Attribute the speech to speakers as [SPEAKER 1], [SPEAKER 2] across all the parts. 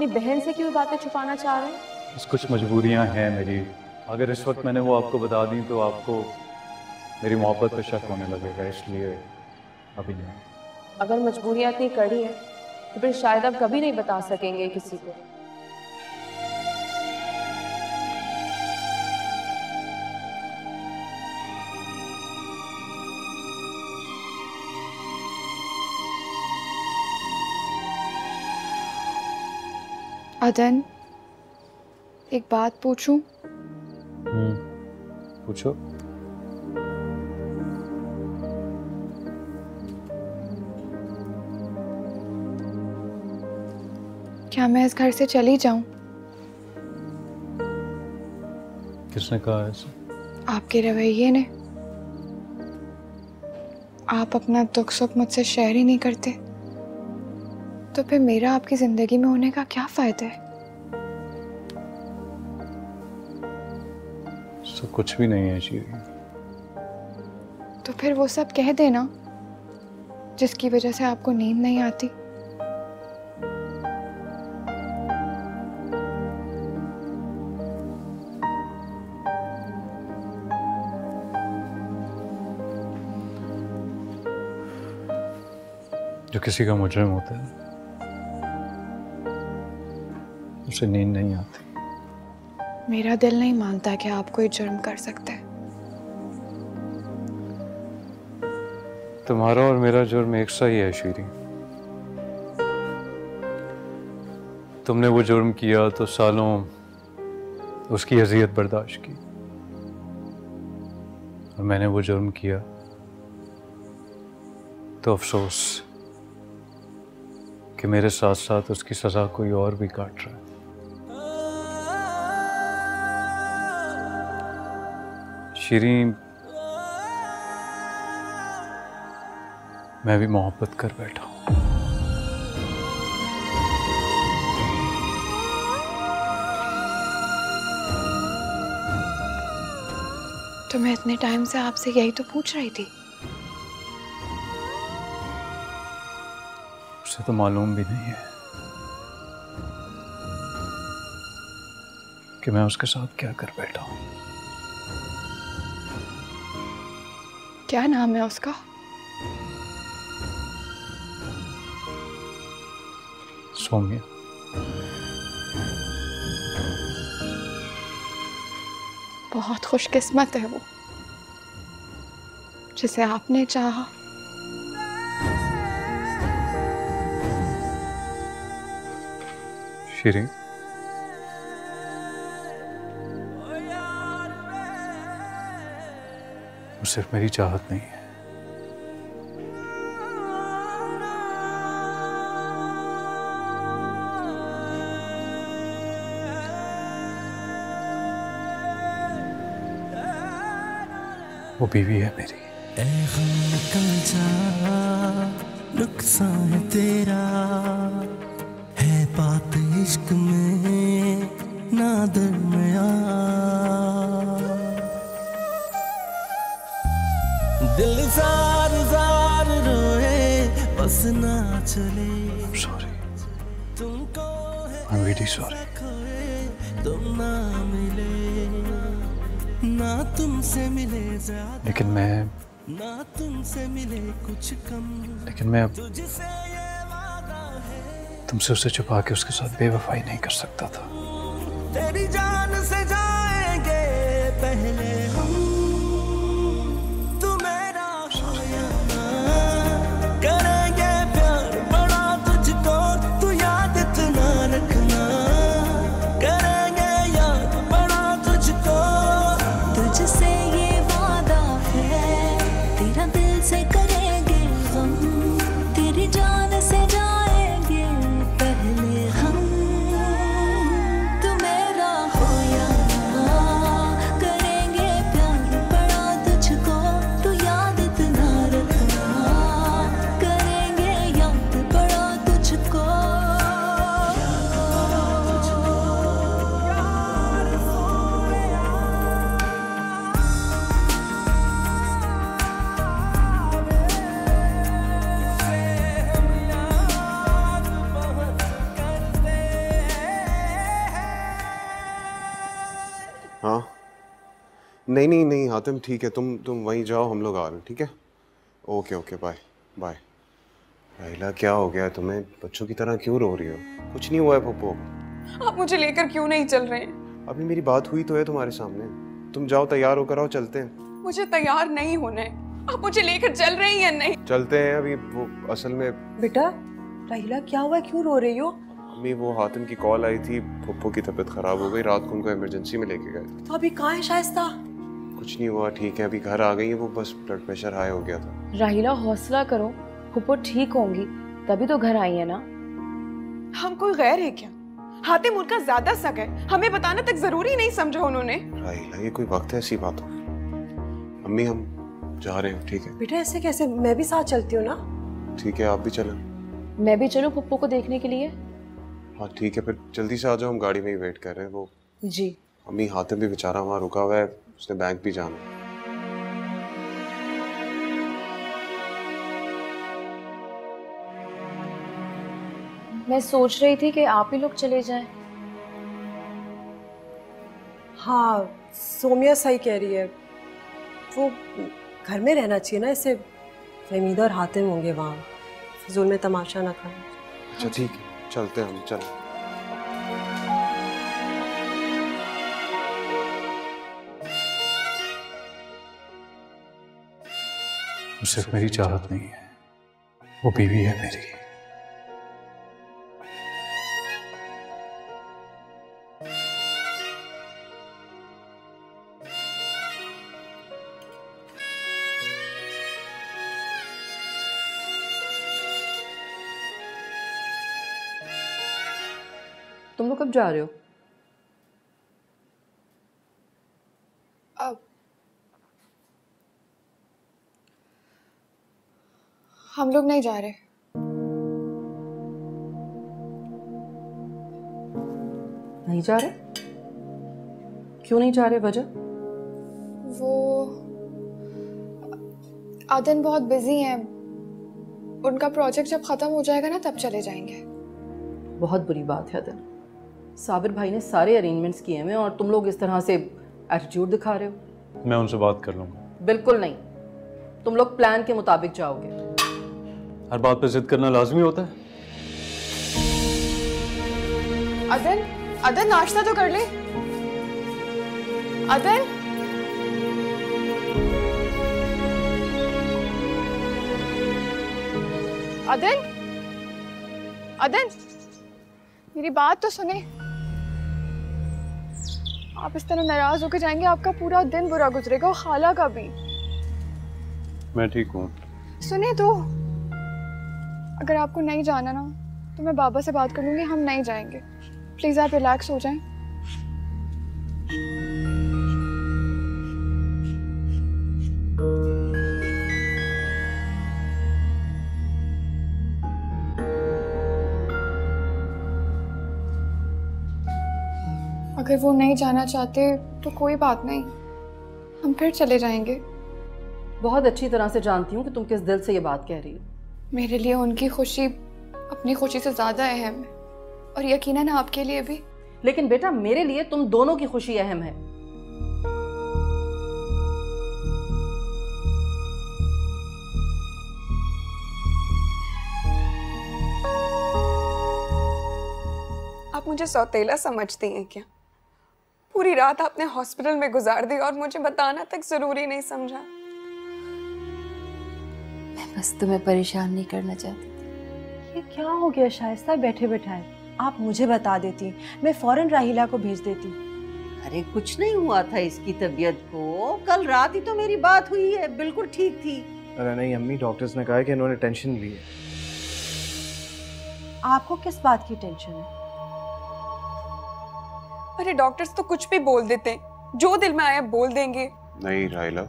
[SPEAKER 1] अपनी बहन से क्यों बातें छुपाना चाह रहे हैं?
[SPEAKER 2] बस कुछ मजबूरियां हैं मेरी। अगर इस वक्त मैंने वो आपको बता दी तो आपको मेरी मोहब्बत पे शक होने लगेगा, इसलिए अभी नहीं।
[SPEAKER 1] अगर मजबूरियां इतनी कड़ी है तो फिर शायद आप कभी नहीं बता सकेंगे किसी को।
[SPEAKER 3] अदन, एक बात पूछूं?
[SPEAKER 2] पूछो।
[SPEAKER 3] क्या मैं इस घर से चली जाऊं?
[SPEAKER 2] किसने कहा ऐसा?
[SPEAKER 3] आपके रवैये ने। आप अपना दुख सुख मुझसे शेयर ही नहीं करते, तो फिर मेरा आपकी जिंदगी में होने का क्या फायदा है?
[SPEAKER 2] सब कुछ भी नहीं है शीरी।
[SPEAKER 3] तो फिर वो सब कह देना जिसकी वजह से आपको नींद नहीं आती।
[SPEAKER 2] जो किसी का मुजरिम होता है उसे नींद नहीं आती।
[SPEAKER 3] मेरा दिल नहीं मानता कि आप कोई जुर्म कर सकते हैं।
[SPEAKER 2] तुम्हारा और मेरा जुर्म एक सा ही है शीरी। तुमने वो जुर्म किया तो सालों उसकी अजियत बर्दाश्त की, और मैंने वो जुर्म किया तो अफसोस कि मेरे साथ साथ उसकी सजा कोई और भी काट रहा है। शीरीन, मैं भी मोहब्बत कर बैठा हूं।
[SPEAKER 3] तो मैं इतने टाइम से आपसे यही तो पूछ रही थी।
[SPEAKER 2] उसे तो मालूम भी नहीं है कि मैं उसके साथ क्या कर बैठा हूं।
[SPEAKER 3] क्या नाम है उसका?
[SPEAKER 2] सौम्या।
[SPEAKER 3] बहुत खुशकिस्मत है वो जिसे आपने चाहा।
[SPEAKER 2] शीरीन, वो सिर्फ मेरी चाहत नहीं है, वो बीवी है मेरी।
[SPEAKER 4] नुकसान है तेरा है बात इश्क में ना दरमिया, दिल जार जार रोए बस ना चले।
[SPEAKER 2] सॉरी,
[SPEAKER 4] तुमको
[SPEAKER 2] I'm really sorry.
[SPEAKER 4] तुम ना मिले ना तुमसे मिले ज्यादा,
[SPEAKER 2] लेकिन मैं
[SPEAKER 4] कुछ कम,
[SPEAKER 2] लेकिन मैं अब तुमसे उसे छुपा के उसके साथ बेवफाई नहीं कर सकता था।
[SPEAKER 4] तेरी जान से जाएंगे पहले हम, तू मेरा हो या ना, करेंगे प्यार बड़ा तुझको, तू याद इतना रखना, करेंगे याद बड़ा तुझको,
[SPEAKER 5] तुझसे ये वादा है तेरा दिल से करेंगे हम, तेरी जान से जाएंगे पहले हम, तू मेरा हो या ना, करेंगे प्यार
[SPEAKER 6] हाँ नहीं नहीं नहीं हातिम ठीक है, तुम वहीं जाओ, हम लोग आ रहे हैं, ठीक है? Okay okay bye bye. Rahila क्या हो गया तुम्हें? बच्चों की तरह क्यों रो रही हो? कुछ नहीं हुआ है पप्पू।
[SPEAKER 3] आप मुझे लेकर क्यों नहीं चल रहे हैं?
[SPEAKER 6] अभी मेरी बात हुई तो है तुम्हारे सामने। तुम जाओ तैयार होकर आओ, चलते हैं।
[SPEAKER 3] मुझे तैयार नहीं होना है। आप मुझे लेकर चल रहे हैं या नहीं?
[SPEAKER 6] चलते हैं। अभी वो असल में
[SPEAKER 7] बेटा राहिला क्या हुआ, क्यों रो रही हो?
[SPEAKER 6] अम्मी वो हातिम की कॉल आई थी, पप्पू की तबीयत खराब हो गई, रात को उनको इमरजेंसी में लेके गए।
[SPEAKER 7] तो अभी कहाँ है शाइस्ता?
[SPEAKER 6] कुछ नहीं हुआ, ठीक है, अभी घर आ गई है। वो बस ब्लड प्रेशर हाई हो गया था।
[SPEAKER 1] राहिला हौसला करो, फुप्पो ठीक होंगी, तभी तो घर आई है ना।
[SPEAKER 3] हम कोई गैर है क्या? हातिम उनका ज्यादा सगा है, हमें बताना तक जरूरी नहीं समझा उन्होंने।
[SPEAKER 6] राहिला ये कोई वक्त है ऐसी बातों? अम्मी हम जा रहे हैं, ठीक है?
[SPEAKER 7] बेटा ऐसे कैसे, मैं भी साथ चलती हूँ ना।
[SPEAKER 6] ठीक है आप भी चलें।
[SPEAKER 1] मैं भी चलूं फुप्पो को देखने के लिए?
[SPEAKER 6] हाँ ठीक है, फिर जल्दी से आ जाओ, हम गाड़ी में ही वेट कर रहे हैं। वो
[SPEAKER 7] जी
[SPEAKER 6] अम्मी हातिम भी बेचारा वहाँ रुका हुआ है, उसने बैंक भी जाना।
[SPEAKER 1] मैं सोच रही थी कि आप ही लोग चले जाएं।
[SPEAKER 7] हाँ सोमिया सही कह रही है, वो घर में रहना चाहिए ना, इससे फहमीदा और हातिम होंगे वहाँ, फिजूल में तमाशा ना खाएं।
[SPEAKER 6] अच्छा ठीक है, चलते हैं हम, चल।
[SPEAKER 2] वो सिर्फ मेरी चाहत नहीं है, वो बीवी है मेरी।
[SPEAKER 7] तुम लोग कब जा रहे हो?
[SPEAKER 3] अब हम लोग नहीं जा रहे।
[SPEAKER 7] नहीं जा रहे? क्यों नहीं जा रहे, वजह?
[SPEAKER 3] वो आदन बहुत बिजी हैं, उनका प्रोजेक्ट जब खत्म हो जाएगा ना तब चले जाएंगे।
[SPEAKER 7] बहुत बुरी बात है अदन, साबिर भाई ने सारे अरेंजमेंट्स किए हैं और तुम लोग इस तरह से एटीट्यूड दिखा रहे हो।
[SPEAKER 2] मैं उनसे बात कर लूंगा।
[SPEAKER 7] बिल्कुल नहीं, तुम लोग प्लान के मुताबिक जाओगे।
[SPEAKER 2] हर बात पे जिद करना लाजमी होता है?
[SPEAKER 3] अदन अदन नाश्ता तो कर ले। अदन अदन अदन मेरी बात तो सुने। आप इस तरह नाराज होकर जाएंगे, आपका पूरा दिन बुरा गुजरेगा और खाला का भी।
[SPEAKER 2] मैं ठीक हूँ।
[SPEAKER 3] सुने तो, अगर आपको नहीं जाना ना तो मैं बाबा से बात कर लूंगी, हम नहीं जाएंगे। प्लीज आप रिलैक्स हो जाएं। अगर वो नहीं जाना चाहते तो कोई बात नहीं, हम फिर चले जाएंगे।
[SPEAKER 7] बहुत अच्छी तरह से जानती हूँ कि तुम किस दिल से ये बात कह रही हो।
[SPEAKER 3] मेरे लिए उनकी खुशी अपनी खुशी से ज्यादा अहम है, और यकीनन आपके लिए भी।
[SPEAKER 7] लेकिन बेटा मेरे लिए तुम दोनों की खुशी अहम है।
[SPEAKER 3] आप मुझे सौतेला समझती हैं क्या? पूरी रात आपने हॉस्पिटल में गुजार दी और मुझे बताना तक जरूरी नहीं समझा।
[SPEAKER 8] मैं बस तुम्हें परेशान नहीं करना चाहती थी।
[SPEAKER 9] ये क्या हो गया शाइस्ता, बैठे बैठाए आप मुझे बता देती, मैं फौरन राहिला को भेज देती।
[SPEAKER 10] अरे कुछ नहीं हुआ था इसकी तबीयत को, कल रात ही तो मेरी बात हुई है, बिल्कुल ठीक थी।
[SPEAKER 11] अरे नहीं अम्मी, डॉक्टर्स ने कहा है कि इन्होंने टेंशन ली है।
[SPEAKER 9] आपको किस बात की टेंशन है?
[SPEAKER 3] अरे डॉक्टर्स तो कुछ भी बोल देते हैं, जो दिल में आया बोल देंगे।
[SPEAKER 6] नहीं राहिला,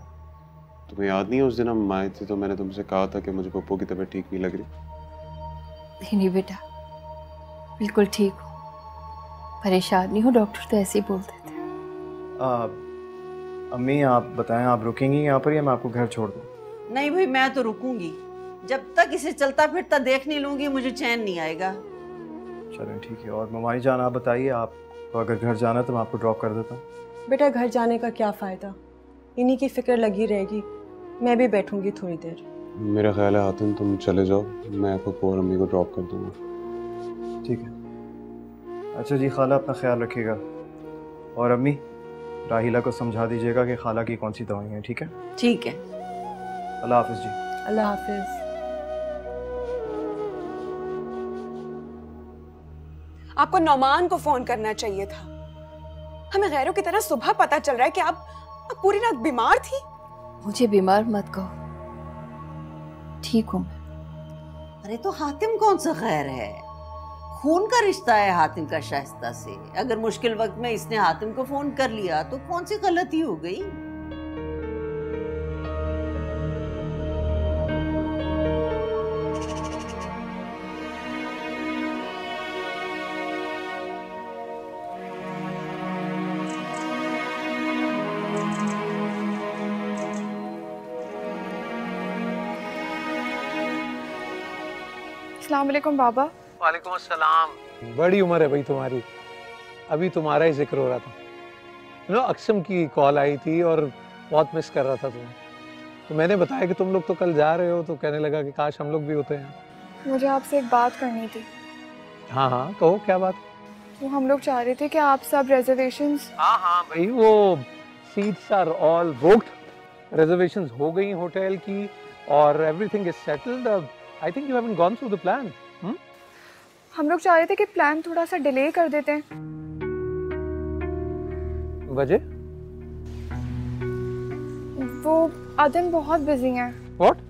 [SPEAKER 6] तुम्हें याद नहीं है उस दिन हम आए थे तो मैंने तुमसे कहा था कि मुझे पप्पू की तबीयत ठीक नहीं लग रही।
[SPEAKER 8] नहीं बेटा, बिल्कुल ठीक हो, परेशान नहीं हो, डॉक्टर तो ऐसे ही बोलते थे।
[SPEAKER 11] अम्मी आप बताएं, आप रुकेंगी यहाँ पर या मैं आपको घर छोड़ दूँ?
[SPEAKER 10] नहीं भाई मैं तो रुकूंगी, जब तक इसे चलता फिरता देख नहीं लूंगी मुझे चैन नहीं आएगा।
[SPEAKER 11] चलें ठीक है। और ममाई जान आप बताइए, आप तो अगर घर जाना तो मैं आपको ड्रॉप कर देता हूँ।
[SPEAKER 7] बेटा घर जाने का क्या फ़ायदा, इन्हीं की फिक्र लगी रहेगी। मैं भी बैठूंगी थोड़ी देर।
[SPEAKER 6] मेरा ख्याल है हातिम तुम चले जाओ, मैं आपको और अम्मी को ड्रॉप कर दूंगा।
[SPEAKER 11] ठीक है। अच्छा जी, खाला अपना ख्याल रखिएगा, और अम्मी राहिला को समझा दीजिएगा कि खाला की कौन सी दवाई हैं। ठीक है?
[SPEAKER 10] ठीक है।
[SPEAKER 11] अल्लाह हाफिज जी।
[SPEAKER 7] अल्लाह हाफिज।
[SPEAKER 3] आपको नौमान को फोन करना चाहिए था। हमें गैरों की तरह सुबह पता चल रहा है कि आप पूरी रात बीमार थी।
[SPEAKER 8] मुझे बीमार मत कहो, ठीक हूँ।
[SPEAKER 10] अरे तो हातिम कौन सा खैर है, खून का रिश्ता है हातिम का शाइस्ता से। अगर मुश्किल वक्त में इसने हातिम को फोन कर लिया तो कौन सी गलती हो गई।
[SPEAKER 12] अस्सलाम वालेकुम बाबा।
[SPEAKER 13] वालेकुम अस्सलाम। बड़ी उम्र है भाई तुम्हारी, अभी तुम्हारा ही जिक्र हो रहा था। अक्सम की कॉल आई थी और बहुत मिस कर रहा था तुम्हें, तो मैंने बताया कि तुम लोग तो कल जा रहे हो, तो कहने लगा कि काश हम लोग भी होते हैं।
[SPEAKER 12] मुझे आपसे एक बात करनी थी।
[SPEAKER 13] हाँ हाँ कहो, क्या बात?
[SPEAKER 12] वो हम लोग चाह रहे थे कि आप सब रिजर्वेशंस।
[SPEAKER 13] हाँ भाई, वो seats are all booked, reservations हो गई होटल की और everything is settled. I think you haven't gone through the plan.
[SPEAKER 12] हम लोग चाह रहे थे कि प्लान थोड़ा सा डिले कर देते हैं।
[SPEAKER 13] वजह?
[SPEAKER 12] वो अदन बहुत बिजी हैं।
[SPEAKER 13] What?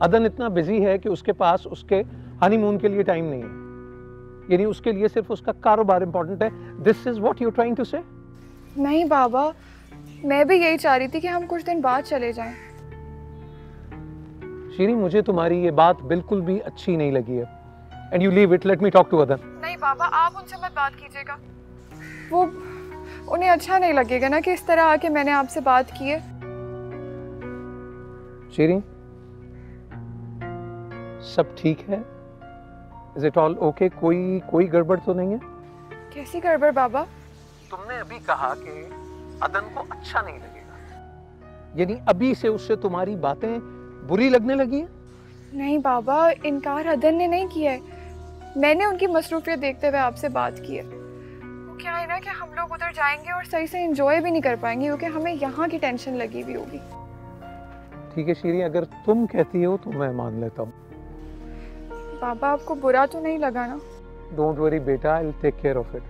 [SPEAKER 13] अदन इतना बिजी है कि उसके पास उसके हनीमून के लिए टाइम नहीं है, यानी उसके लिए सिर्फ उसका कारोबार इंपॉर्टेंट है। This is what you trying to say?
[SPEAKER 12] नहीं बाबा, मैं भी यही चाह रही थी कि हम कुछ दिन बाद चले जाएं।
[SPEAKER 13] शीरी, मुझे तुम्हारी ये बात बिल्कुल भी अच्छी नहीं लगी है। And you leave it, let me talk to Adan.
[SPEAKER 12] नहीं बाबा, आप उनसे मत बात कीजिएगा, वो उन्हें अच्छा नहीं लगेगा ना कि इस तरह आके मैंने आपसे बात की है।
[SPEAKER 13] शीरी, सब ठीक है? Is it all okay? कोई गड़बड़ तो नहीं है?
[SPEAKER 12] कैसी गड़बड़ बाबा?
[SPEAKER 13] तुमने अभी कहा कि अदन को अच्छा नहीं लगेगा, यानी अभी से उससे तुम्हारी बातें बुरी लगने लगी है?
[SPEAKER 12] नहीं बाबा, इनकार अदन ने नहीं किया है, मैंने उनकी मसरूफियत देखते हुए आपसे बात की है। वो क्या है ना कि हम लोग उधर जाएंगे और सही से एंजॉय भी नहीं कर पाएंगे क्योंकि हमें यहाँ की टेंशन लगी हुई होगी।
[SPEAKER 13] ठीक है शीरी, अगर तुम कहती हो तो मैं मान लेता हूँ।
[SPEAKER 12] बाबा आपको बुरा तो नहीं लगा ना?
[SPEAKER 13] डोंट वरी बेटा, I will take care of it.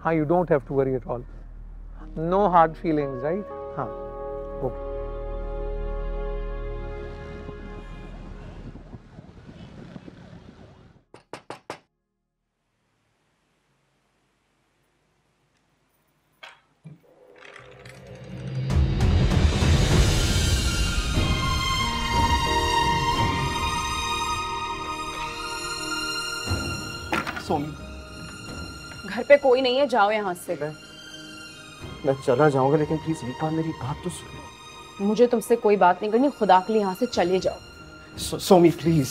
[SPEAKER 13] हाँ, you don't have to worry at all, no hard feelings, right? हाँ, ओके।
[SPEAKER 1] घर पे कोई नहीं है, जाओ यहाँ से।
[SPEAKER 11] मैं चला जाऊंगा, लेकिन प्लीज एक बार मेरी बात तो सुनो।
[SPEAKER 1] मुझे तुमसे कोई बात नहीं करनी, खुदा के लिए यहाँ से चले जाओ।
[SPEAKER 11] सोमी प्लीज।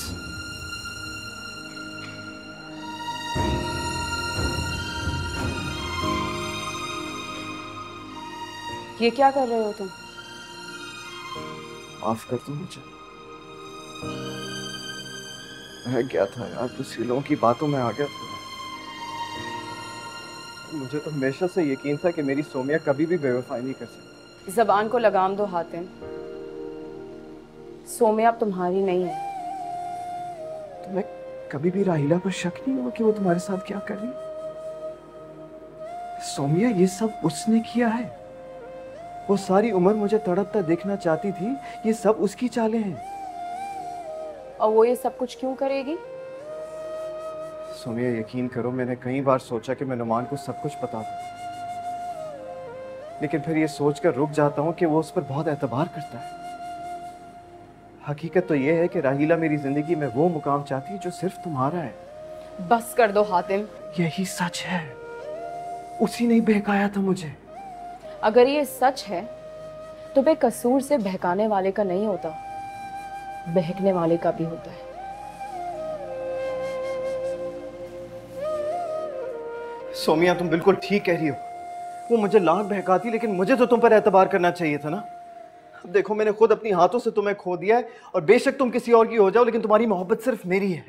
[SPEAKER 1] ये क्या कर रहे हो तुम?
[SPEAKER 11] माफ कर दो मुझे, मैं गया था यार, दूसरी लोगों की बातों में आ गया था। मुझे तो हमेशा से यकीन था कि मेरी सोमिया कभी भी बेवफाई नहीं कर सकती।
[SPEAKER 1] जबान को लगाम दो हातिम, सोमिया अब तुम्हारी नहीं है।
[SPEAKER 11] तुम्हें कभी भी राहिला पर शक नहीं हुआ कि वो तुम्हारे साथ क्या कर रही? सोमिया, ये सब उसने किया है। वो सारी उम्र मुझे तड़पता देखना चाहती थी, ये सब उसकी चालें हैं।
[SPEAKER 1] और वो ये सब कुछ क्यों करेगी?
[SPEAKER 11] सोमिया, यकीन करो, मैंने कई बार सोचा कि मैं नुमान को सब कुछ बता दूं, लेकिन फिर ये सोचकर रुक जाता हूँ कि वो उस पर बहुत एतबार करता है। हकीकत तो ये है कि राहिला मेरी जिंदगी में वो मुकाम चाहती है जो सिर्फ तुम्हारा है।
[SPEAKER 1] बस कर दो हातिम।
[SPEAKER 11] यही सच है, उसी ने बहकाया था मुझे।
[SPEAKER 1] अगर ये सच है तो बेकसूर से बहकाने वाले का नहीं होता, बहकने वाले का भी होता है।
[SPEAKER 11] सोमिया, तुम बिल्कुल ठीक कह रही हो। वो मुझे लाख बहकाती, लेकिन मुझे तो तुम पर एतबार करना चाहिए था ना। अब देखो, मैंने खुद अपनी हाथों से तुम्हें खो दिया है, और बेशक तुम किसी और की हो जाओ, लेकिन तुम्हारी मोहब्बत सिर्फ मेरी है,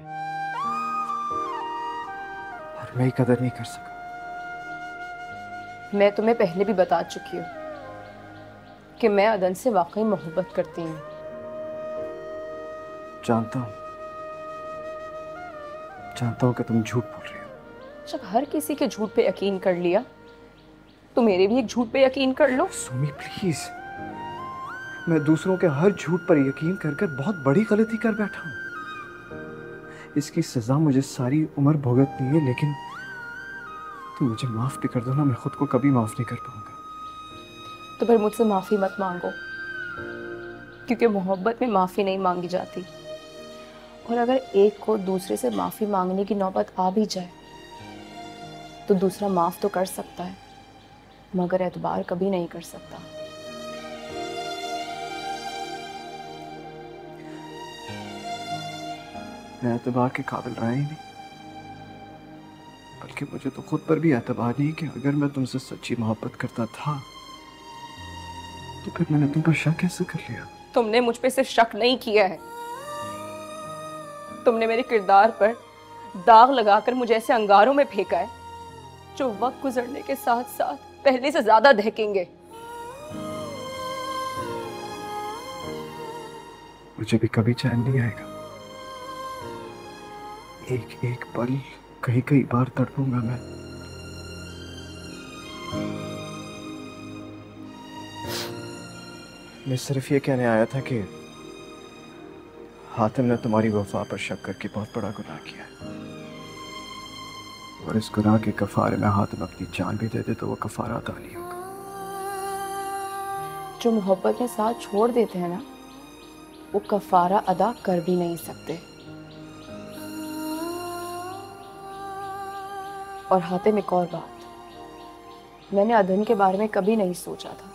[SPEAKER 11] और मैं ही कदर नहीं कर सका।
[SPEAKER 1] मैं तुम्हें पहले भी बता चुकी हूँ कि मैं अदन से वाकई मोहब्बत करती हूँ।
[SPEAKER 11] जानता हूँ कि तुम झूठ बोल रही हो।
[SPEAKER 1] जब हर किसी के झूठ पे यकीन कर लिया तो मेरे भी एक झूठ पे यकीन कर लो।
[SPEAKER 11] सुमी प्लीज, मैं दूसरों के हर झूठ पर यकीन कर कर बहुत बड़ी गलती कर बैठा हूँ। इसकी सजा मुझे सारी उम्र भुगतनी है, लेकिन तुम मुझे माफ भी कर दो ना, मैं खुद को कभी माफ नहीं कर पाऊंगा।
[SPEAKER 1] तो फिर मुझसे माफी मत मांगो, क्योंकि मोहब्बत में माफी नहीं मांगी जाती। और अगर एक को दूसरे से माफी मांगने की नौबत आ भी जाए तो दूसरा माफ तो कर सकता है, मगर एतबार कभी नहीं कर सकता।
[SPEAKER 11] मैं एतबार के काबिल रहा ही नहीं, बल्कि मुझे तो खुद पर भी एतबार नहीं कि अगर मैं तुमसे सच्ची मोहब्बत करता था तो फिर मैंने तुम पर शक कैसे कर लिया।
[SPEAKER 1] तुमने मुझ पे सिर्फ शक नहीं किया है, तुमने मेरे किरदार पर दाग लगाकर मुझे ऐसे अंगारों में फेंका है जो वक्त गुजरने के साथ साथ पहले से ज्यादा दहकेंगे।
[SPEAKER 11] मुझे भी कभी चैन नहीं आएगा, एक एक पल कई कई बार तड़पूंगा मैं। मैं सिर्फ ये कहने आया था कि हातिम ने तुम्हारी वफा पर शक करके बहुत बड़ा गुनाह किया है, और इस गुनाह के कफारे में हातिम अपनी जान भी दे दे तो वो कफारा अदा नहीं होगा।
[SPEAKER 1] जो मोहब्बत में साथ छोड़ देते हैं ना, वो कफारा अदा कर भी नहीं सकते। और हातिम, एक और बात, मैंने अदन के बारे में कभी नहीं सोचा था,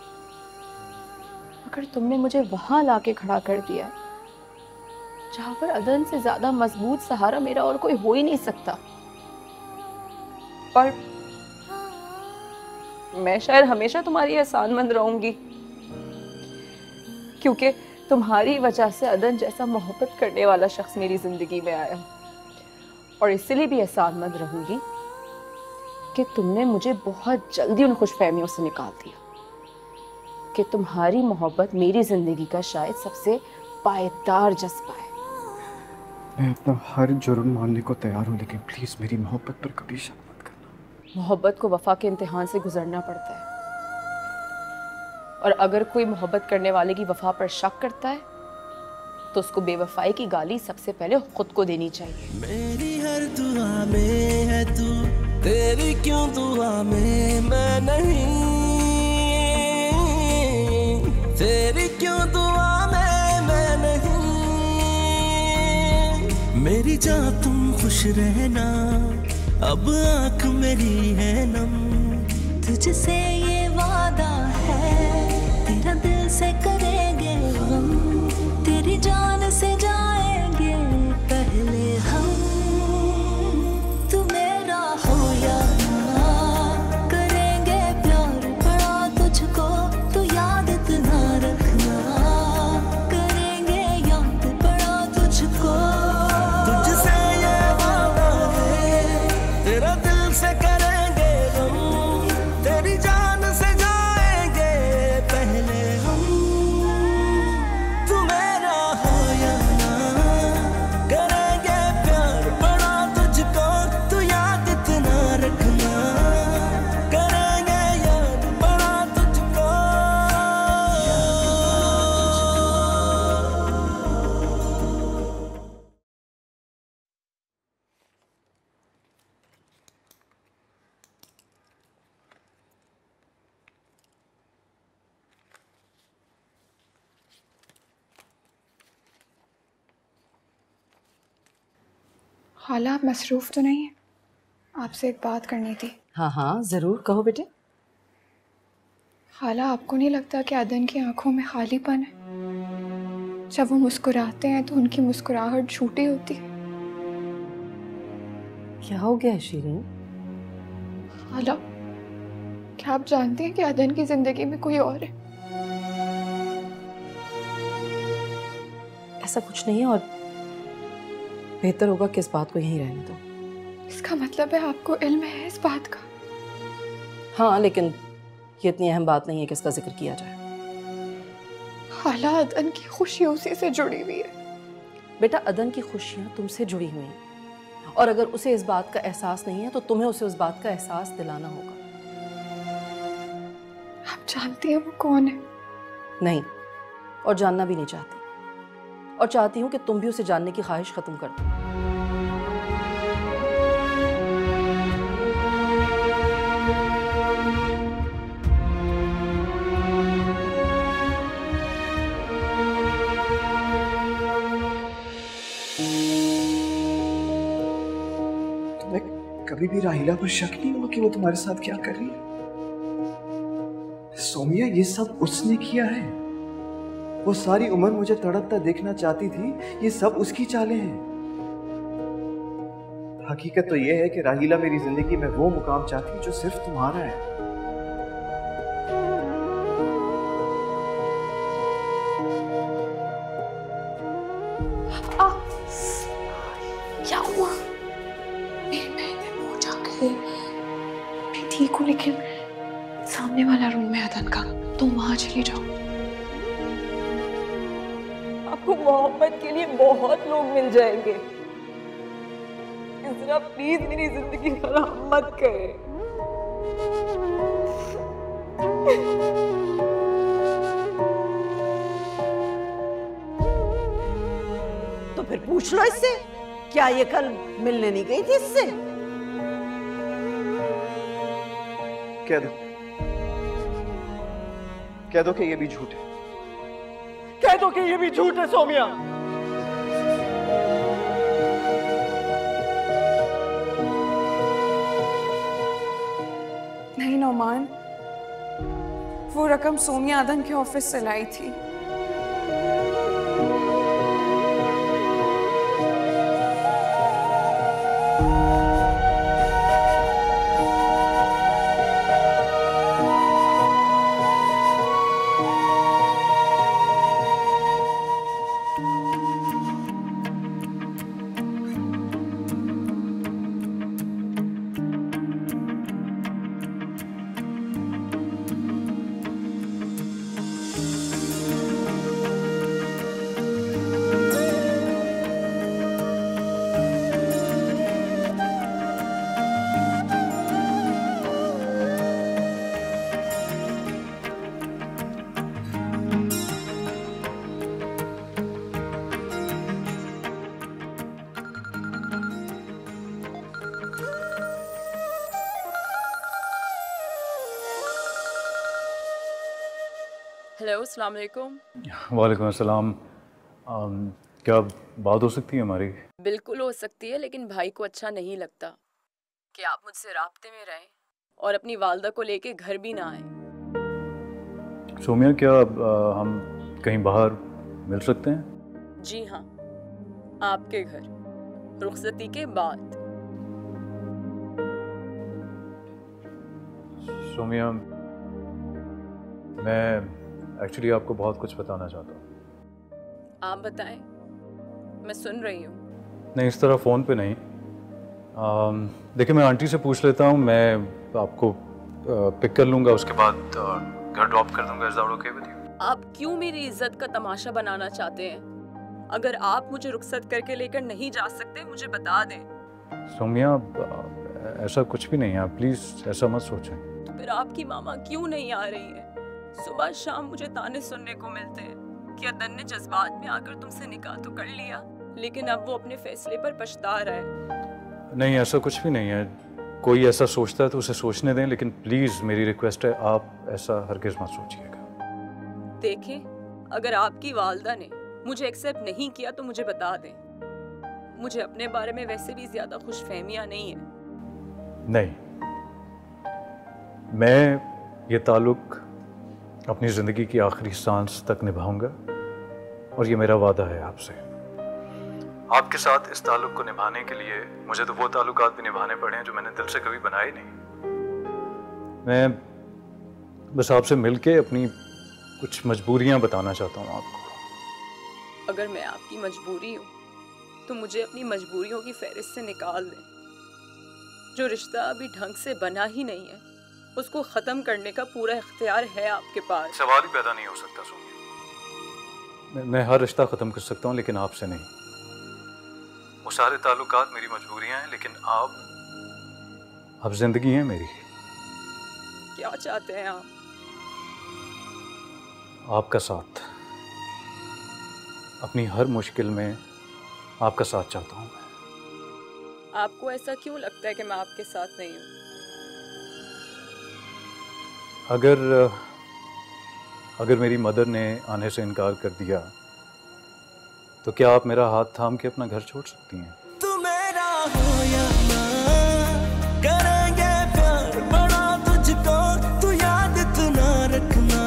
[SPEAKER 1] मगर तुमने मुझे वहां लाके खड़ा कर दिया जहां पर अदन से ज्यादा मजबूत सहारा मेरा और कोई हो ही नहीं सकता। और मैं शायद हमेशा तुम्हारी एहसानमंद रहूंगी, क्योंकि तुम्हारी वजह से अदन जैसा मोहब्बत करने वाला शख्स मेरी जिंदगी में आया। और इसलिए भी एहसानमंद रहूंगी कि तुमने मुझे बहुत जल्दी उन खुशफहमियों से निकाल दिया कि तुम्हारी मोहब्बत मेरी जिंदगी का शायद सबसे पायदार जज्बा है।
[SPEAKER 11] मैं अपना हर जुर्म मानने को तैयार हूँ, लेकिन प्लीज मेरी मोहब्बत पर कभी शक मत करना।
[SPEAKER 1] मोहब्बत को वफा के इम्तिहान से गुजरना पड़ता है, और अगर कोई मोहब्बत करने वाले की वफा पर शक करता है तो उसको बेवफाई की गाली सबसे पहले खुद को देनी चाहिए।
[SPEAKER 4] मेरी हर दुआ में है तू, तेरी क्यों दुआ में मैं नहीं, तेरी क्यों दुआ में मैं नहीं। मेरी जान तुम खुश रहना, अब आँख मेरी है नम,
[SPEAKER 5] तुझसे ये वादा है तेरा दिल से करेंगे हम, तेरी जान से जाएंगे पहले हम। तू मेरा हो या ना, करेंगे प्यार बड़ा तुझको, तू याद इतना रखना, करेंगे याद बड़ा तुझको।
[SPEAKER 4] तुझसे ये वादा है तेरा दिल से करेंगे हम, तेरी जान से जाएंगे पहले हम। तू मेरा हो या ना, करेंगे प्यार बड़ा तुझको, तू याद इतना रखना, करेंगे याद बड़ा तुझको।
[SPEAKER 12] खाला, आप मसरूफ़ तो नहीं है? आपसे एक बात करनी थी।
[SPEAKER 10] हाँ हाँ ज़रूर, कहो बेटे।
[SPEAKER 12] खाला, आपको नहीं लगता कि अदन की आंखों में खालीपन है? जब वो मुस्कुराते हैं तो उनकी मुस्कुराहट झूठी होती है।
[SPEAKER 10] क्या हो गया शीरीन?
[SPEAKER 12] खाला, क्या आप जानती हैं कि अदन की जिंदगी में कोई और है?
[SPEAKER 7] ऐसा कुछ नहीं है और बेहतर होगा कि इस बात को यहीं रहने दो।
[SPEAKER 12] इसका मतलब है आपको इल्म है इस बात का?
[SPEAKER 7] हाँ, लेकिन ये इतनी अहम बात नहीं है कि इसका जिक्र किया जाए।
[SPEAKER 12] खाला अदन की खुशी उसी से जुड़ी हुई है।
[SPEAKER 7] बेटा, अदन की खुशियाँ तुमसे जुड़ी हुई हैं और अगर उसे इस बात का एहसास नहीं है तो तुम्हें उसे उस बात का एहसास दिलाना होगा।
[SPEAKER 12] आप जानती हैं वो कौन है?
[SPEAKER 7] नहीं, और जानना भी नहीं चाहती, और चाहती हूँ कि तुम भी उसे जानने की ख्वाहिश खत्म कर दो।
[SPEAKER 11] कभी भी राहिला पर शक नहीं हुआ कि वो तुम्हारे साथ क्या कर रही है? सोमिया, ये सब उसने किया है। वो सारी उम्र मुझे तड़पता देखना चाहती थी। ये सब उसकी चालें हैं। हकीकत तो ये है कि राहिला मेरी जिंदगी में वो मुकाम चाहती है जो सिर्फ तुम्हारा है।
[SPEAKER 12] क्या हुआ? मेरी बहन हो जाके मैं ठीक हूँ, लेकिन सामने वाला रूम है अदन का, तुम वहां चली जाओ।
[SPEAKER 1] आपको मोहब्बत के लिए बहुत लोग मिल जाएंगे। इसरा प्लीज मेरी जिंदगी खराब मत करे।
[SPEAKER 10] तो फिर पूछ लो इससे, क्या ये कल मिलने नहीं गई थी इससे?
[SPEAKER 11] कह दो कि ये भी झूठ है। कह दो कि ये भी झूठ है सोमिया।
[SPEAKER 3] नहीं नौमान, वो रकम सोमिया अदन के ऑफिस से लाई थी।
[SPEAKER 14] हेलो, अस्सलाम वालेकुम।
[SPEAKER 2] वालेकुम अस्सलाम। क्या बात हो सकती है हमारी?
[SPEAKER 14] बिल्कुल हो सकती है, लेकिन भाई को अच्छा नहीं लगता कि आप मुझसे राब्ते में रहें और अपनी वालदा को लेके घर भी ना आए।
[SPEAKER 2] सोमिया, क्या हम कहीं बाहर मिल सकते हैं?
[SPEAKER 14] जी हाँ, आपके घर, रुखसती के बाद।
[SPEAKER 2] सोमिया, मैं एक्चुअली आपको बहुत कुछ बताना चाहता हूँ।
[SPEAKER 14] आप बताएं, मैं सुन रही हूँ।
[SPEAKER 2] नहीं, इस तरह फ़ोन पे नहीं। देखिए, मैं आंटी से पूछ लेता हूँ, मैं आपको पिक कर लूँगा, उसके बाद घर ड्रॉप कर दूँगा। Is that okay with you?
[SPEAKER 14] आप क्यों मेरी इज्जत का तमाशा बनाना चाहते हैं? अगर आप मुझे रुखसत करके लेकर नहीं जा सकते, मुझे बता दें।
[SPEAKER 2] सोमिया, ऐसा कुछ भी नहीं है, प्लीज़ ऐसा मत सोचें।
[SPEAKER 14] तो फिर आपकी मामा क्यों नहीं आ रही है? सुबह शाम मुझे ताने सुनने को मिलते हैं कि अदन ने जज्बात में आकर तुमसे निकाह तो कर लिया, लेकिन अब वो अपने फैसले पर पछता रहा है।
[SPEAKER 2] नहीं, ऐसा कुछ भी नहीं है। कोई ऐसा सोचता है तो उसे सोचने दें, लेकिन प्लीज़ मेरी रिक्वेस्ट है, आप ऐसा हरगिज़ मत सोचिएगा।
[SPEAKER 14] देखें, अगर आपकी वालदा ने मुझे एक्सेप्ट नहीं किया तो मुझे बता दें। मुझे अपने बारे में वैसे भी ज़्यादा खुशफहमियाँ नहीं है।
[SPEAKER 2] नहीं, मैं ये ताल्लुक़ अपनी ज़िंदगी की आखिरी सांस तक निभाऊंगा और ये मेरा वादा है आपसे। आपके साथ इस ताल्लुक़ को निभाने के लिए मुझे तो वो ताल्लुकात भी निभाने पड़े हैं जो मैंने दिल से कभी बनाए नहीं। मैं बस आपसे मिलके अपनी कुछ मजबूरियां बताना चाहता हूँ आपको।
[SPEAKER 14] अगर मैं आपकी मजबूरी हूँ तो मुझे अपनी मजबूरियों की फहरिस्त से निकाल दें। जो रिश्ता अभी ढंग से बना ही नहीं है उसको ख़त्म करने का पूरा इख्तियार है आपके पास।
[SPEAKER 2] सवाल ही पैदा नहीं हो सकता सोनिया। मैं हर रिश्ता ख़त्म कर सकता हूँ लेकिन आपसे नहीं। वो सारे ताल्लुकात मेरी मजबूरियां हैं लेकिन आप जिंदगी हैं मेरी।
[SPEAKER 14] क्या चाहते हैं आप?
[SPEAKER 2] आपका साथ, अपनी हर मुश्किल में आपका साथ चाहता हूँ।
[SPEAKER 14] आपको ऐसा क्यों लगता है कि मैं आपके साथ नहीं हूँ?
[SPEAKER 2] अगर मेरी मदर ने आने से इनकार कर दिया तो क्या आप मेरा हाथ थाम के अपना घर छोड़ सकती हैं?
[SPEAKER 4] तू मेरा हो या ना, करेंगे प्यार बड़ा तुझको, तू याद इतना रखना,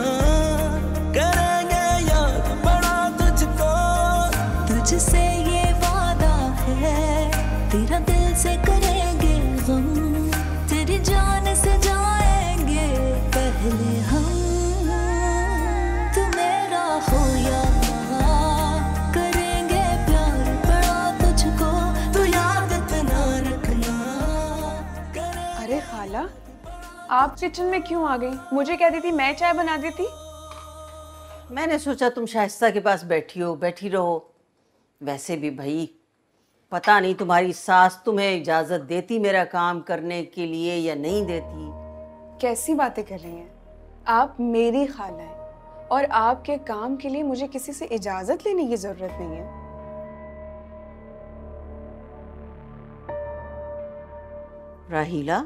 [SPEAKER 4] करेंगे याद बड़ा तुझको।
[SPEAKER 5] तुझसे ये वादा है, तेरा दिल से करेंगे गम, तेरी जान से जाएंगे पहले हम। तू मेरा हो या
[SPEAKER 3] आप किचन में क्यों आ गई? मुझे कहती थी मैं चाय बना देती।
[SPEAKER 10] मैंने सोचा तुम शाइस्ता के पास बैठी हो, बैठी रहो। वैसे भी भाई पता नहीं तुम्हारी सास तुम्हें इजाजत देती मेरा काम करने के लिए या नहीं देती।
[SPEAKER 3] कैसी बातें कर रही हैं आप? मेरी खाला है और आपके काम के लिए मुझे किसी से इजाजत लेने की जरूरत नहीं है।
[SPEAKER 10] राहीला,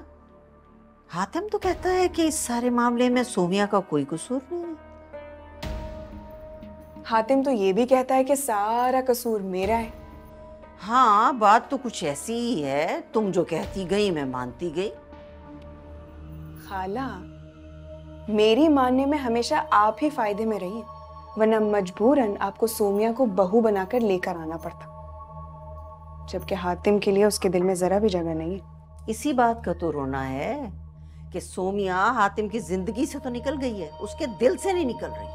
[SPEAKER 10] हातिम तो कहता है कि इस सारे मामले में सोमिया का कोई कसूर नहीं है।
[SPEAKER 3] हातिम तो ये भी कहता है कि सारा कसूर मेरा है।
[SPEAKER 10] हाँ, बात तो कुछ ऐसी ही है। तुम जो कहती गई मैं मानती गई।
[SPEAKER 3] खाला, मेरी मानने में हमेशा आप ही फायदे में रही, वरना मजबूरन आपको सोमिया को बहू बनाकर लेकर आना पड़ता, जबकि हातिम के लिए उसके दिल में जरा भी जगह नहीं है।
[SPEAKER 10] इसी बात का तो रोना है कि सोमिया हातिम की जिंदगी से तो निकल गई है, उसके दिल से नहीं निकल रही।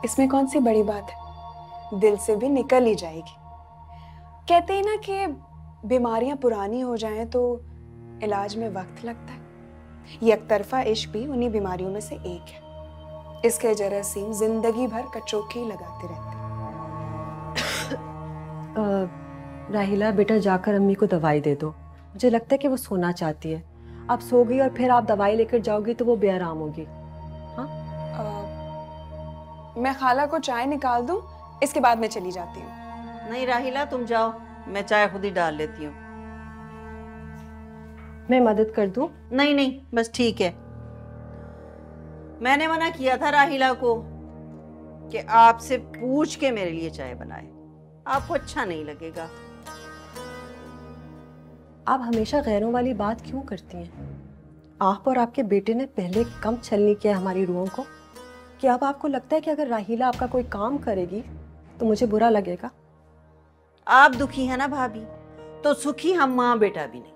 [SPEAKER 3] इसमें कौन सी बड़ी बात है? दिल से भी निकल ही जाएगी। कहते हैं ना कि बीमारियां पुरानी हो जाएं तो इलाज में वक्त लगता है। यकतरफा इश्क भी उन्हीं बीमारियों में से एक है। इसके जरासीम जिंदगी भर कचोखी लगाते रहते।
[SPEAKER 7] राहिला बेटा, जाकर अम्मी को दवाई दे दो। मुझे लगता है कि वो सोना चाहती है। आप सो गई और फिर आप दवाई लेकर जाओगी तो वो बेआराम होगी। हाँ,
[SPEAKER 3] मैं खाला को चाय निकाल दूं, इसके बाद मैं चली जाती हूँ।
[SPEAKER 10] नहीं राहिला, तुम जाओ, मैं चाय खुद ही डाल लेती हूँ।
[SPEAKER 7] मैं मदद कर दूं?
[SPEAKER 10] नहीं नहीं, बस ठीक है। मैंने मना किया था राहिला को कि आपसे पूछ के मेरे लिए चाय बनाए। आपको अच्छा नहीं लगेगा।
[SPEAKER 7] आप हमेशा गैरों वाली बात क्यों करती हैं? आप और आपके बेटे ने पहले कम छलनी किया हमारी रूहों को कि अब आपको लगता है कि अगर राहिला आपका कोई काम करेगी तो मुझे बुरा लगेगा?
[SPEAKER 10] आप दुखी है ना भाभी, तो सुखी हम माँ बेटा भी नहीं।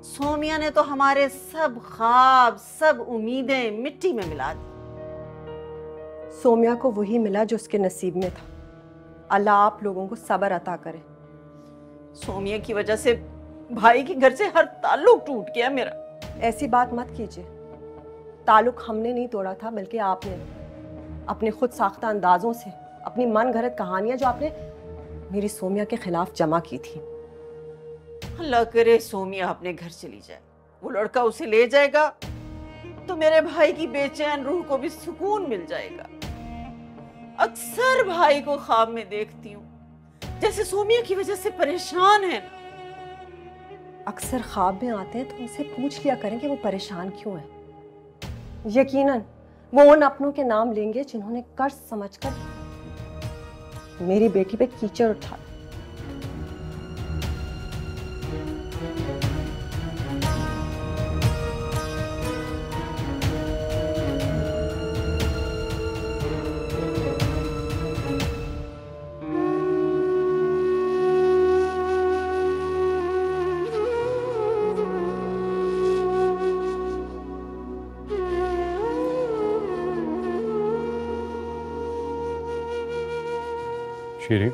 [SPEAKER 10] सोमिया ने तो हमारे सब ख्वाब, सब उम्मीदें मिट्टी में मिला दी।
[SPEAKER 7] सोमिया को वही मिला जो उसके नसीब में था। अल्लाह आप लोगों को सब्र अता करे।
[SPEAKER 10] सोमिया की वजह से भाई के घर से हर ताल्लुक टूट गया मेरा।
[SPEAKER 7] ऐसी बात मत कीजिए। ताल्लुक हमने नहीं तोड़ा था, बल्कि आपने अपने खुद साख्ता अंदाजों से, अपनी मन घड़त कहानियां जो आपने मेरी सोमिया के खिलाफ जमा की थी।
[SPEAKER 10] अल्लाह करे सोमिया अपने घर चली जाए, वो लड़का उसे ले जाएगा तो मेरे भाई की बेचैन रूह को भी सुकून मिल जाएगा। अक्सर भाई को ख्वाब में देखती हूँ जैसे सोमिया की वजह से परेशान है।
[SPEAKER 7] अक्सर ख्वाब में आते हैं तो उनसे पूछ लिया करें कि वो परेशान क्यों है। यकीनन वो उन अपनों के नाम लेंगे जिन्होंने कर्ज समझकर मेरी बेटी पे कीचड़ उठा।
[SPEAKER 2] शीरी,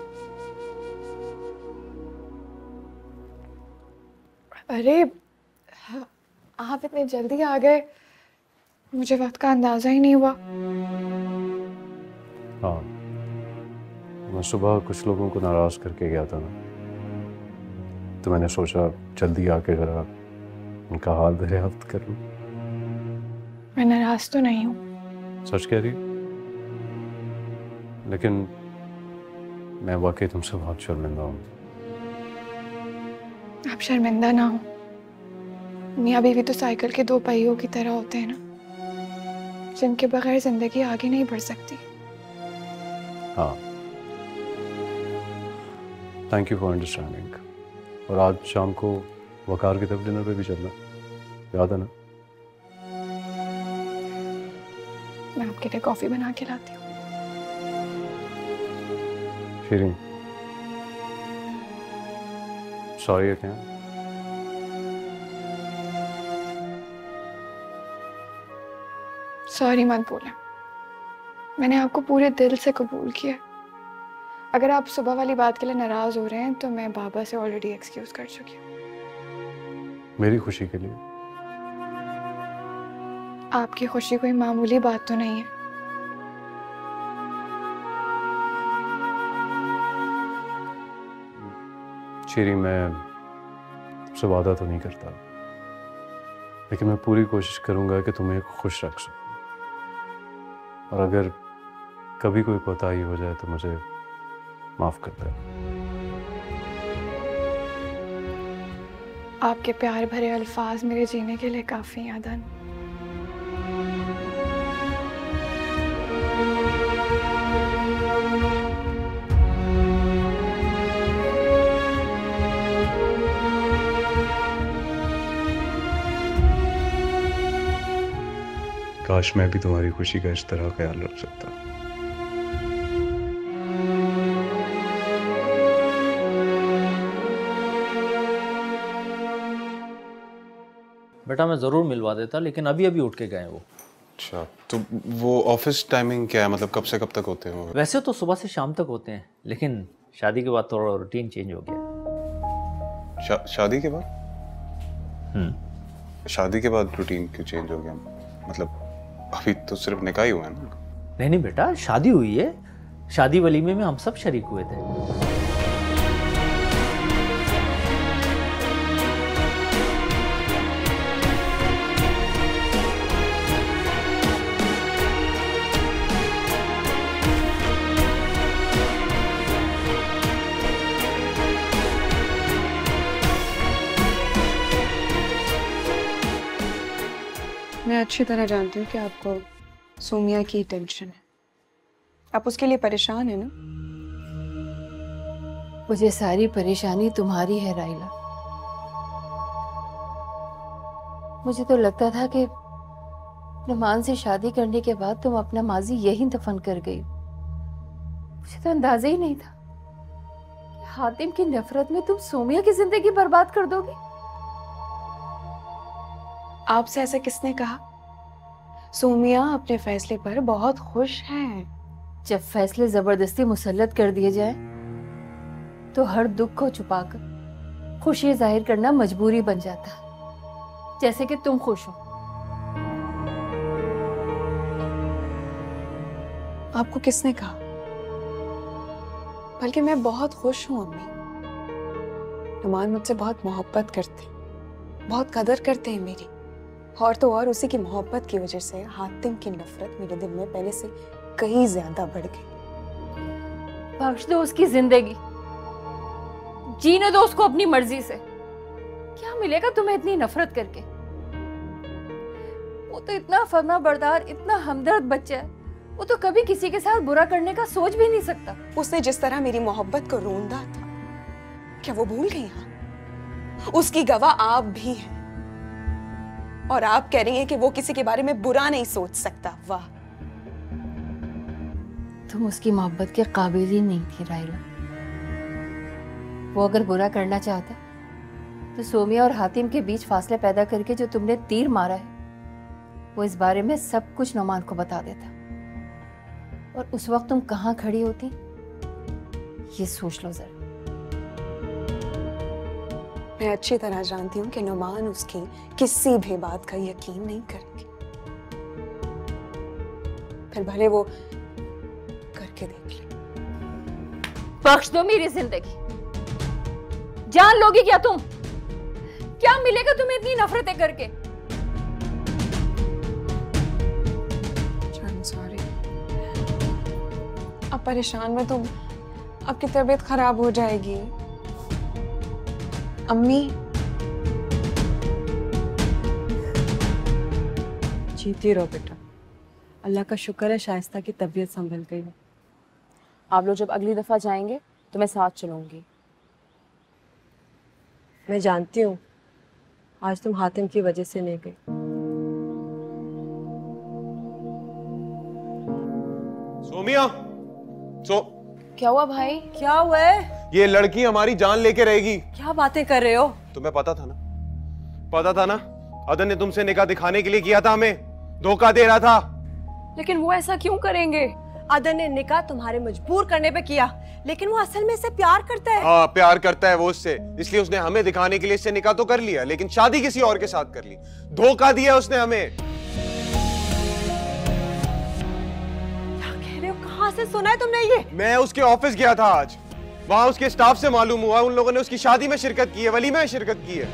[SPEAKER 12] अरे आप इतने जल्दी आ गए, मुझे वक्त का अंदाजा ही नहीं हुआ।
[SPEAKER 2] हाँ, मैं सुबह कुछ लोगों को नाराज करके गया था ना, तो मैंने सोचा जल्दी आके जरा उनका हाल दरियाफ्त कर लूं।
[SPEAKER 12] मैं नाराज तो नहीं हूँ।
[SPEAKER 2] सच कह रही, लेकिन मैं वाकई तुमसे बहुत शर्मिंदा हूँ।
[SPEAKER 12] आप शर्मिंदा ना हो, मियाँ बीवी तो साइकिल के 2 पहियों की तरह होते हैं ना, जिनके बगैर जिंदगी आगे नहीं बढ़ सकती।
[SPEAKER 2] हाँ, थैंक यू फॉर अंडरस्टैंडिंग। और आज शाम को वकार की तरफ डिनर पे भी चलना, याद है ना?
[SPEAKER 12] मैं आपके लिए कॉफी बना के लाती हूँ।
[SPEAKER 2] शीरीन, सॉरी क्या?
[SPEAKER 12] सॉरी मत बोले, मैंने आपको पूरे दिल से कबूल किया। अगर आप सुबह वाली बात के लिए नाराज हो रहे हैं तो मैं बाबा से ऑलरेडी एक्सक्यूज कर चुकी हूँ।
[SPEAKER 2] मेरी खुशी के लिए।
[SPEAKER 12] आपकी खुशी कोई मामूली बात तो नहीं है।
[SPEAKER 2] शीरी, मैं तुमसे वादा तो नहीं करता, लेकिन मैं पूरी कोशिश करूंगा कि तुम्हें खुश रख सकूं। और अगर कभी कोई कोताही हो जाए तो मुझे माफ कर दे।
[SPEAKER 12] आपके प्यार भरे अल्फाज मेरे जीने के लिए काफी हैं अदन।
[SPEAKER 6] काश मैं भी तुम्हारी खुशी का इस तरह ख्याल रख सकता।
[SPEAKER 15] बेटा मैं ज़रूर मिलवा देता, लेकिन अभी अभी उठ के गए वो।
[SPEAKER 6] अच्छा, तो वो ऑफिस टाइमिंग क्या है, मतलब कब से कब तक होते हैं वो?
[SPEAKER 15] वैसे तो सुबह से शाम तक होते हैं, लेकिन शादी के बाद थोड़ा रूटीन चेंज हो गया।
[SPEAKER 6] शादी के बाद? शादी के बाद रूटीन क्यों चेंज हो गया? मतलब अभी तो सिर्फ निकाह ही हुआ है ना?
[SPEAKER 15] नहीं नहीं बेटा, शादी हुई है। शादी वलीमे में हम सब शरीक हुए थे।
[SPEAKER 3] मैं अच्छी तरह जानती हूँ कि आपको सोमिया की टेंशन है, आप उसके लिए परेशान है ना?
[SPEAKER 8] मुझे सारी परेशानी तुम्हारी है राइला। मुझे तो लगता था कि नुमान से शादी करने के बाद तुम अपना माजी यहीं दफन कर गई। मुझे तो अंदाजा ही नहीं था कि हातिम की नफरत में तुम सोमिया की जिंदगी बर्बाद कर दोगी।
[SPEAKER 3] आपसे ऐसा किसने कहा? सोमिया अपने फैसले पर बहुत खुश है।
[SPEAKER 8] जब फैसले जबरदस्ती मुसल्लत कर दिए जाए तो हर दुख को छुपाकर खुशी जाहिर करना मजबूरी बन जाता है, जैसे कि तुम खुश हो।
[SPEAKER 3] आपको किसने कहा? बल्कि मैं बहुत खुश हूं अम्मी। नुमान मुझसे बहुत मोहब्बत करते, बहुत कदर करते हैं मेरी, और तो और उसी की मोहब्बत की वजह से हातिम की नफरत मेरे दिल में पहले से कहीं ज्यादा बढ़ गई।
[SPEAKER 8] बख्श दो उसकी जिंदगी, जीने दो उसको अपनी मर्जी से। क्या मिलेगा तुम्हें इतनी नफरत करके? वो तो इतना फर्मा बरदार, इतना हमदर्द बच्चा है, वो तो कभी किसी के साथ बुरा करने का सोच भी नहीं सकता।
[SPEAKER 3] उसने जिस तरह मेरी मोहब्बत को रोंदा था, क्या वो भूल गई? हाँ, उसकी गवाह आप भी हैं, और आप कह रही हैं कि वो किसी के बारे में बुरा नहीं सोच सकता। वाह,
[SPEAKER 8] तुम उसकी मोहब्बत के काबिल ही नहीं थी राइला। वो अगर बुरा करना चाहता तो सोमिया और हातिम के बीच फासले पैदा करके जो तुमने तीर मारा है, वो इस बारे में सब कुछ नुमान को बता देता। और उस वक्त तुम कहाँ खड़ी होती ये सोच लो जरा।
[SPEAKER 3] मैं अच्छी तरह जानती हूँ कि नुमान उसकी किसी भी बात का यकीन नहीं करेंगे, फिर भले वो करके देख ले।
[SPEAKER 8] बख्श दो मेरी जिंदगी, जान लोगी क्या तुम? क्या मिलेगा तुम्हें इतनी नफरतें करके?
[SPEAKER 3] सॉरी, अब परेशान में तुम, आपकी तबीयत खराब हो जाएगी। अम्मी
[SPEAKER 9] जीती रहो बेटा, अल्लाह का शुक्र है शाइस्ता की तबीयत संभल गई है।
[SPEAKER 1] आप लोग जब अगली दफा जाएंगे तो मैं साथ चलूंगी।
[SPEAKER 9] मैं जानती हूँ आज तुम हातिम की वजह से नहीं गई।
[SPEAKER 6] सोमिया,
[SPEAKER 1] क्या हुआ भाई?
[SPEAKER 9] क्या हुआ है?
[SPEAKER 6] ये लड़की हमारी जान लेके रहेगी।
[SPEAKER 9] क्या बातें कर रहे हो?
[SPEAKER 6] तुम्हें पता था ना, पता था ना, अदन ने तुमसे निकाह दिखाने के लिए किया था, हमें धोखा दे रहा था।
[SPEAKER 1] लेकिन वो ऐसा क्यों करेंगे?
[SPEAKER 9] अदन ने निकाह तुम्हारे मजबूर करने पे किया, लेकिन वो असल में इससे प्यार करता है।
[SPEAKER 6] हाँ, प्यार करता है वो उससे, इसलिए उसने हमें दिखाने के लिए इससे निकाह तो कर लिया, लेकिन शादी किसी और के साथ कर ली। धोखा दिया उसने हमें।
[SPEAKER 9] क्या कह रहे हो? कहाँ से सुना है तुमने ये?
[SPEAKER 6] मैं उसके ऑफिस गया था आज, वहां उसके स्टाफ से मालूम हुआ उन लोगों ने उसकी शादी में शिरकत की है, वलीमे में शिरकत की है।